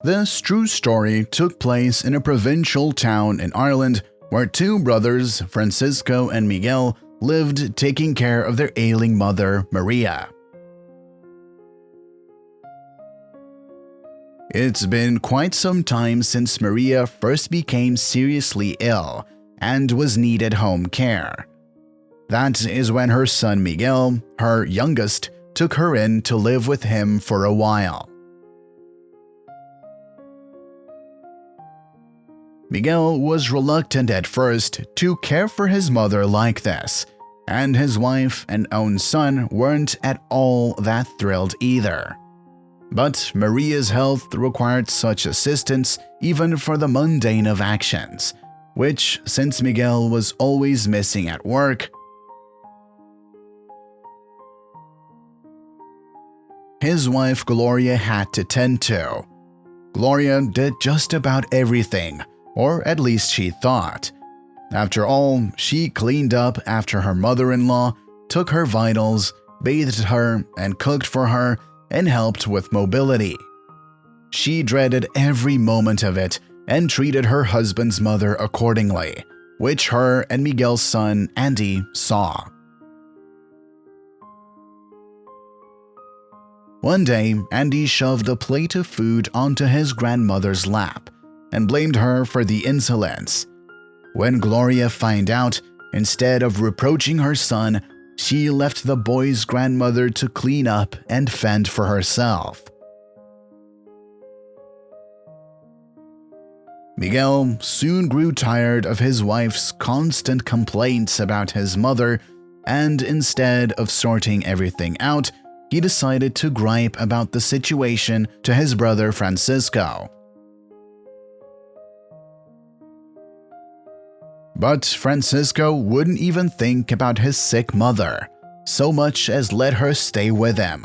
This true story took place in a provincial town in Ireland where two brothers, Francisco and Miguel, lived taking care of their ailing mother, Maria. It's been quite some time since Maria first became seriously ill and was needed home care. That is when her son Miguel, her youngest, took her in to live with him for a while. Miguel was reluctant at first to care for his mother like this, and his wife and own son weren't at all that thrilled either. But Maria's health required such assistance even for the mundane of actions, which, since Miguel was always missing at work, his wife Gloria had to tend to. Gloria did just about everything, or at least she thought. After all, she cleaned up after her mother-in-law, took her vitals, bathed her, and cooked for her, and helped with mobility. She dreaded every moment of it and treated her husband's mother accordingly, which her and Miguel's son, Andy, saw. One day, Andy shoved a plate of food onto his grandmother's lap and blamed her for the insolence. When Gloria found out, instead of reproaching her son, she left the boy's grandmother to clean up and fend for herself. Miguel soon grew tired of his wife's constant complaints about his mother, and instead of sorting everything out, he decided to gripe about the situation to his brother Francisco. But Francisco wouldn't even think about his sick mother, so much as let her stay with him.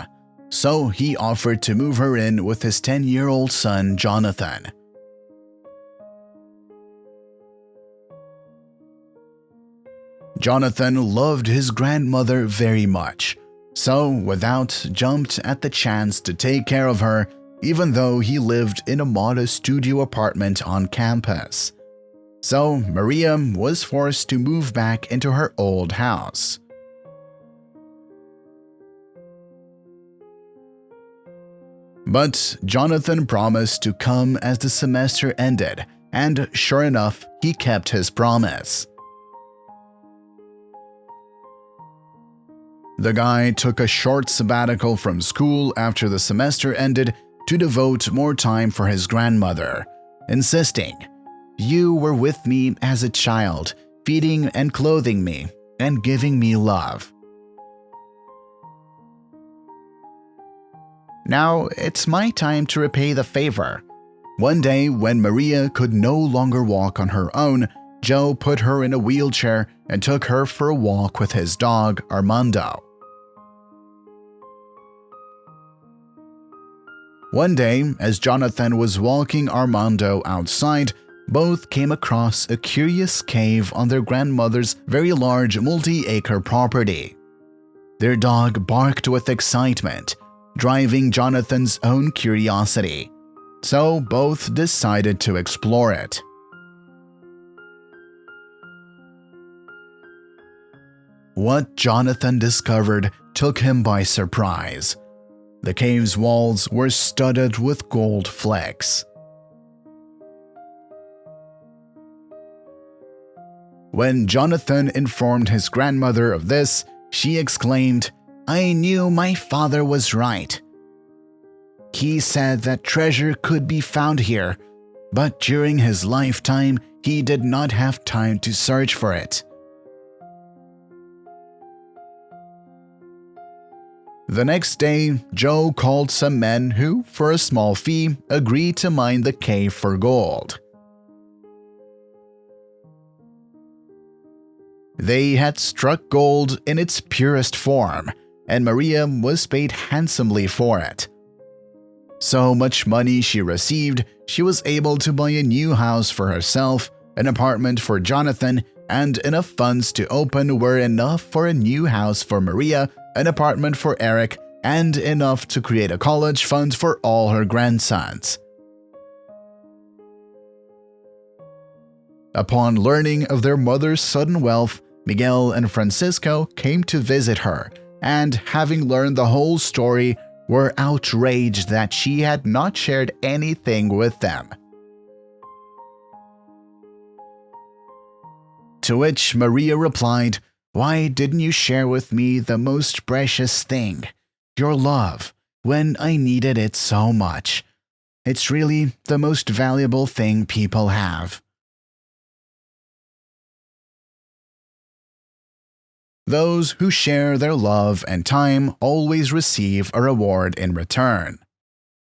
So he offered to move her in with his 10-year-old son, Jonathan. Jonathan loved his grandmother very much, so without jumped at the chance to take care of her, even though he lived in a modest studio apartment on campus. So Maria was forced to move back into her old house. But Jonathan promised to come as the semester ended, and sure enough, he kept his promise. The guy took a short sabbatical from school after the semester ended to devote more time for his grandmother, insisting, "You were with me as a child, feeding and clothing me, and giving me love. Now it's my time to repay the favor." One day, when Maria could no longer walk on her own, Joe put her in a wheelchair and took her for a walk with his dog, Armando. One day, as Jonathan was walking Armando outside, both came across a curious cave on their grandmother's very large multi-acre property. Their dog barked with excitement, driving Jonathan's own curiosity, so both decided to explore it. What Jonathan discovered took him by surprise. The cave's walls were studded with gold flecks. When Jonathan informed his grandmother of this, she exclaimed, "I knew my father was right. He said that treasure could be found here, but during his lifetime, he did not have time to search for it." The next day, Joe called some men who, for a small fee, agreed to mine the cave for gold. They had struck gold in its purest form, and Maria was paid handsomely for it. So much money she received, she was able to buy a new house for herself, an apartment for Jonathan, and enough funds to open were enough for a new house for Maria, an apartment for Eric, and enough to create a college fund for all her grandsons. Upon learning of their mother's sudden wealth, Miguel and Francisco came to visit her, and having learned the whole story, were outraged that she had not shared anything with them. To which Maria replied, "Why didn't you share with me the most precious thing, your love, when I needed it so much? It's really the most valuable thing people have." Those who share their love and time always receive a reward in return.